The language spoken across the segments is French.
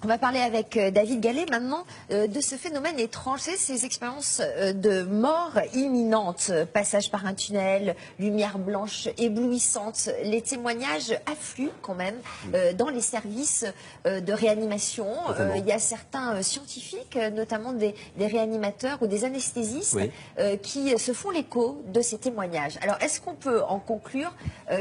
On va parler avec David Gallet maintenant de ce phénomène étrange, ces expériences de mort imminente, passage par un tunnel, lumière blanche éblouissante. Les témoignages affluent quand même dans les services de réanimation. Il y a certains scientifiques, notamment des réanimateurs ou des anesthésistes, qui se font l'écho de ces témoignages. Alors, est-ce qu'on peut en conclure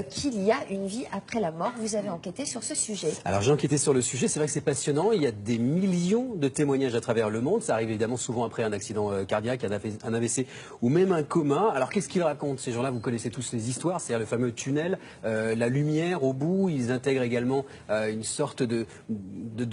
qu'il y a une vie après la mort? Vous avez enquêté sur ce sujet. Alors, j'ai enquêté sur le sujet, c'est vrai que c'est passionnant. Il y a des millions de témoignages à travers le monde. Ça arrive évidemment souvent après un accident cardiaque, un AVC ou même un coma. Alors qu'est-ce qu'ils racontent ces gens-là? Vous connaissez tous les histoires, c'est-à-dire le fameux tunnel, la lumière au bout. Ils intègrent également une sorte de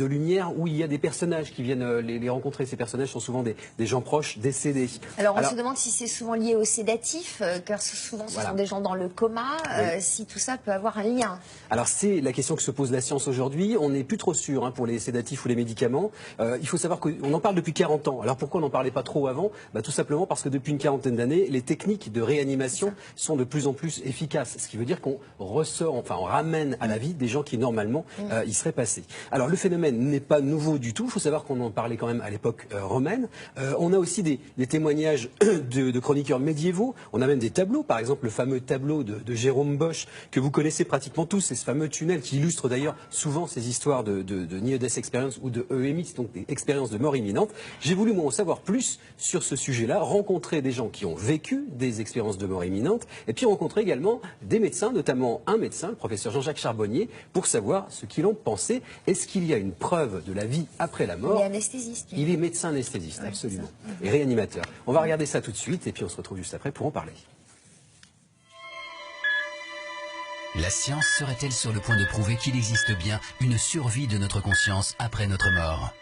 lumière où il y a des personnages qui viennent les rencontrer. Ces personnages sont souvent des gens proches décédés. Alors on se demande si c'est souvent lié aux sédatifs, car souvent ce sont des gens dans le coma, si tout ça peut avoir un lien. Alors c'est la question que se pose la science aujourd'hui. On n'est plus trop sûr pour les sédatifs ou les médicaments. Il faut savoir qu'on en parle depuis 40 ans. Alors pourquoi on n'en parlait pas trop avant? Tout simplement parce que depuis une quarantaine d'années, les techniques de réanimation sont de plus en plus efficaces. Ce qui veut dire qu'on ressort, enfin on ramène à la vie des gens qui normalement y seraient passés. Alors le phénomène n'est pas nouveau du tout. Il faut savoir qu'on en parlait quand même à l'époque romaine. On a aussi des témoignages de chroniqueurs médiévaux. On a même des tableaux. Par exemple le fameux tableau de Jérôme Bosch que vous connaissez pratiquement tous. C'est ce fameux tunnel qui illustre d'ailleurs souvent ces histoires de near-death experience ou de EMI, donc des expériences de mort imminente. J'ai voulu moi en savoir plus sur ce sujet-là, rencontrer des gens qui ont vécu des expériences de mort imminente et puis rencontrer également des médecins, notamment un médecin, le professeur Jean-Jacques Charbonnier, pour savoir ce qu'ils ont pensé. Est-ce qu'il y a une preuve de la vie après la mort? Il est anesthésiste. Il est médecin anesthésiste, absolument, et réanimateur. On va regarder ça tout de suite et puis on se retrouve juste après pour en parler. La science serait-elle sur le point de prouver qu'il existe bien une survie de notre conscience après notre mort?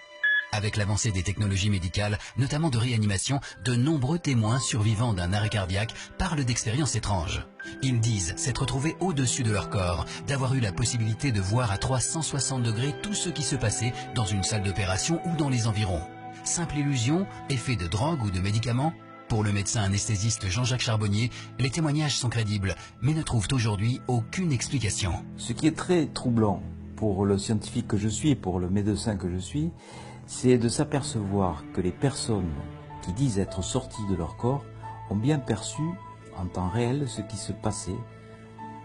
Avec l'avancée des technologies médicales, notamment de réanimation, de nombreux témoins survivants d'un arrêt cardiaque parlent d'expériences étranges. Ils disent s'être trouvés au-dessus de leur corps, d'avoir eu la possibilité de voir à 360 degrés tout ce qui se passait dans une salle d'opération ou dans les environs. Simple illusion, effet de drogue ou de médicaments? Pour le médecin anesthésiste Jean-Jacques Charbonnier, les témoignages sont crédibles, mais ne trouvent aujourd'hui aucune explication. Ce qui est très troublant pour le scientifique que je suis et pour le médecin que je suis, c'est de s'apercevoir que les personnes qui disent être sorties de leur corps ont bien perçu en temps réel ce qui se passait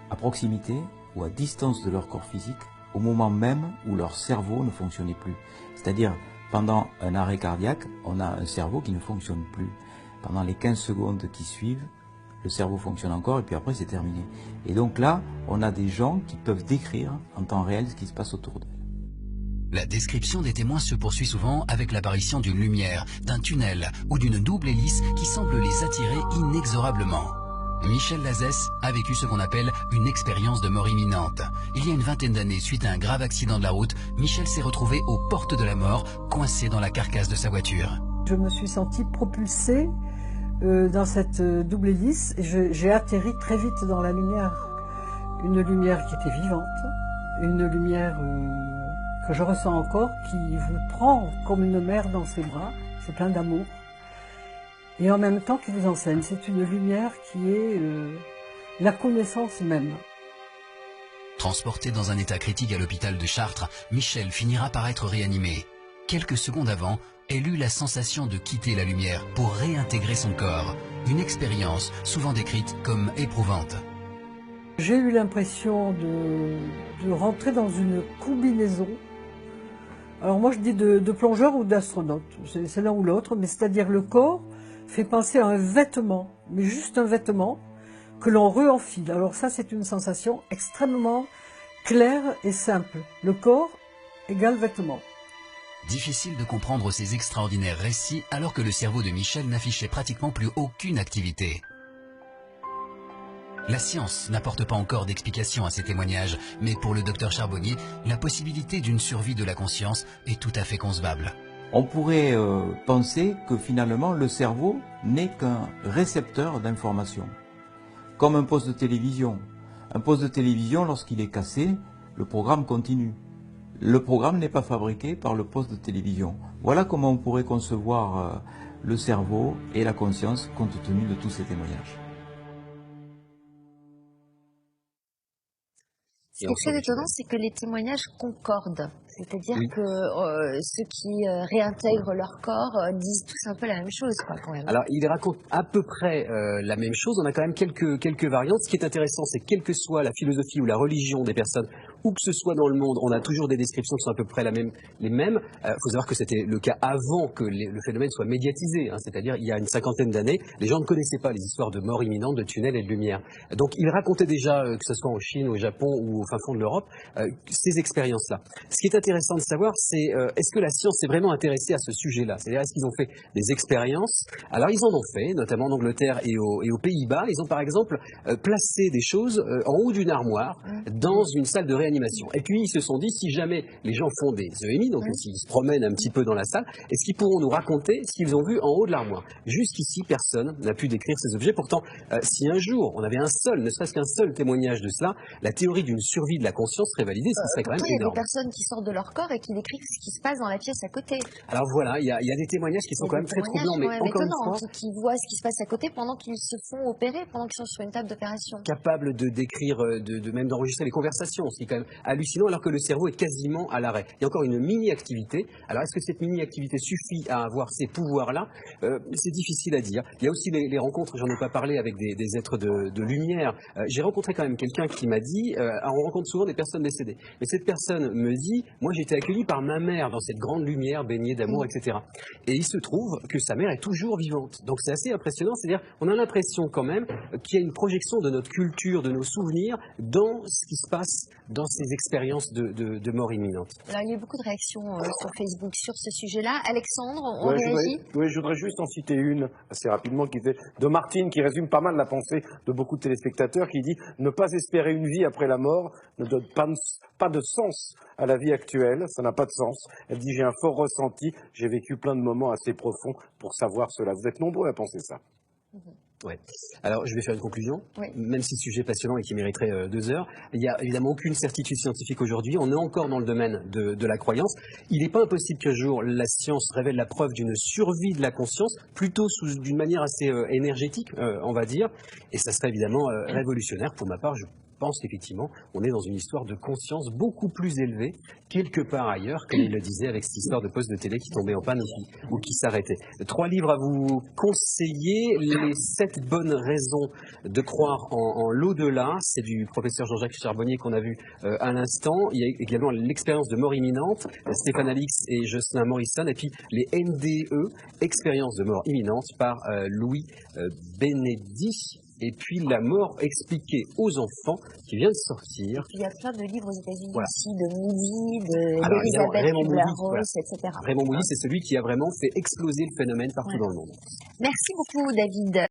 à proximité ou à distance de leur corps physique au moment même où leur cerveau ne fonctionnait plus. C'est-à-dire, pendant un arrêt cardiaque, on a un cerveau qui ne fonctionne plus. Pendant les 15 secondes qui suivent, le cerveau fonctionne encore et puis après c'est terminé. Et donc là, on a des gens qui peuvent décrire en temps réel ce qui se passe autour d'eux. La description des témoins se poursuit souvent avec l'apparition d'une lumière, d'un tunnel ou d'une double hélice qui semble les attirer inexorablement. Michel Lazès a vécu ce qu'on appelle une expérience de mort imminente. Il y a une vingtaine d'années, suite à un grave accident de la route, Michel s'est retrouvé aux portes de la mort, coincé dans la carcasse de sa voiture. Je me suis sentie propulsée dans cette double hélice et j'ai atterri très vite dans la lumière. Une lumière qui était vivante, une lumière que je ressens encore, qui vous prend comme une mère dans ses bras, c'est plein d'amour. Et en même temps qui vous enseigne, c'est une lumière qui est la connaissance même. Transporté dans un état critique à l'hôpital de Chartres, Michel finira par être réanimé. Quelques secondes avant, elle eut la sensation de quitter la lumière pour réintégrer son corps. Une expérience souvent décrite comme éprouvante. J'ai eu l'impression de rentrer dans une combinaison. Alors moi je dis de plongeur ou d'astronaute, c'est l'un ou l'autre, mais c'est-à-dire le corps fait penser à un vêtement, mais juste un vêtement que l'on re-enfile. Alors ça c'est une sensation extrêmement claire et simple. Le corps égale vêtement. Difficile de comprendre ces extraordinaires récits alors que le cerveau de Michel n'affichait pratiquement plus aucune activité. La science n'apporte pas encore d'explication à ces témoignages, mais pour le docteur Charbonnier, la possibilité d'une survie de la conscience est tout à fait concevable. On pourrait penser que finalement le cerveau n'est qu'un récepteur d'informations, comme un poste de télévision. Un poste de télévision, lorsqu'il est cassé, le programme continue. Le programme n'est pas fabriqué par le poste de télévision. Voilà comment on pourrait concevoir le cerveau et la conscience compte tenu de tous ces témoignages. Ce qui est très étonnant, c'est que les témoignages concordent. C'est-à-dire Oui. que ceux qui réintègrent leur corps disent tous un peu la même chose, quoi, quand même. Alors, il raconte à peu près la même chose. On a quand même quelques variantes. Ce qui est intéressant, c'est que quelle que soit la philosophie ou la religion des personnes, où que ce soit dans le monde, on a toujours des descriptions qui sont à peu près les mêmes. Il faut savoir que c'était le cas avant que le phénomène soit médiatisé, hein. C'est-à-dire il y a une cinquantaine d'années, les gens ne connaissaient pas les histoires de mort imminente, de tunnels et de lumière. Donc, il racontait déjà, que ce soit en Chine, au Japon ou au fin fond de l'Europe, ces expériences-là. Ce qui est intéressant de savoir, c'est est-ce que la science s'est vraiment intéressée à ce sujet-là? C'est-à-dire, est-ce qu'ils ont fait des expériences? Alors, ils en ont fait, notamment en Angleterre et aux Pays-Bas. Ils ont, par exemple, placé des choses en haut d'une armoire dans une salle de réanimation. Et puis, ils se sont dit, si jamais les gens font des EMI, donc s'ils se promènent un petit peu dans la salle, est-ce qu'ils pourront nous raconter ce qu'ils ont vu en haut de l'armoire? Jusqu'ici, personne n'a pu décrire ces objets. Pourtant, si un jour, on avait ne serait-ce qu'un seul témoignage de cela, la théorie d'une survie de la conscience serait validée, ce serait quand même Pourtant, il y a des énorme. personnes qui sortent de leur corps et qui décrivent ce qui se passe dans la pièce à côté. Alors voilà, il y a des témoignages qui sont quand même très troublants, mais encore une fois, qui voient ce qui se passe à côté pendant qu'ils se font opérer, pendant qu'ils sont sur une table d'opération. capables de décrire, même d'enregistrer les conversations, ce qui est quand même hallucinant, alors que le cerveau est quasiment à l'arrêt. Il y a encore une mini-activité. Alors est-ce que cette mini-activité suffit à avoir ces pouvoirs-là? C'est difficile à dire. Il y a aussi les rencontres, j'en ai pas parlé, avec des êtres de lumière. J'ai rencontré quand même quelqu'un qui m'a dit, on rencontre souvent des personnes décédées, mais cette personne me dit, moi j'ai été accueilli par ma mère dans cette grande lumière baignée d'amour, etc. Et il se trouve que sa mère est toujours vivante. Donc c'est assez impressionnant, c'est-à-dire on a l'impression quand même qu'il y a une projection de notre culture, de nos souvenirs dans ce qui se passe dans ces expériences de mort imminente. Alors, il y a eu beaucoup de réactions sur Facebook sur ce sujet-là. Alexandre, on Ouais, réagit? je voudrais juste en citer une assez rapidement qui fait de Martine, qui résume pas mal la pensée de beaucoup de téléspectateurs, qui dit ne pas espérer une vie après la mort ne donne pas de sens à la vie actuelle, ça n'a pas de sens. Elle dit j'ai un fort ressenti, j'ai vécu plein de moments assez profonds pour savoir cela. Vous êtes nombreux à penser ça. Ouais. Alors, je vais faire une conclusion, Oui. même si le sujet est passionnant et qui mériterait 2 heures. Il n'y a évidemment aucune certitude scientifique aujourd'hui. On est encore dans le domaine de la croyance. Il n'est pas impossible qu'un jour la science révèle la preuve d'une survie de la conscience, plutôt d'une manière assez énergétique, on va dire. Et ça serait évidemment révolutionnaire. Pour ma part, je pense qu'effectivement, on est dans une histoire de conscience beaucoup plus élevée, quelque part ailleurs, comme il le disait, avec cette histoire de poste de télé qui tombait en panne ou qui s'arrêtait. 3 livres à vous conseiller. Les 7 bonnes raisons de croire en l'au-delà. C'est du professeur Jean-Jacques Charbonnier qu'on a vu à l'instant. Il y a également l'expérience de mort imminente, Stéphane Alix et Jocelyn Morrison. Et puis les NDE, expérience de mort imminente par Louis Benedi. Et puis La mort expliquée aux enfants, qui vient de sortir. Il y a plein de livres aux États-Unis Voilà. aussi, de Moody, Alors, d'Elisabeth Raymond Moody, Kubler-Ross, etc. Raymond Moody, c'est celui qui a vraiment fait exploser le phénomène partout dans le monde. Merci beaucoup, David.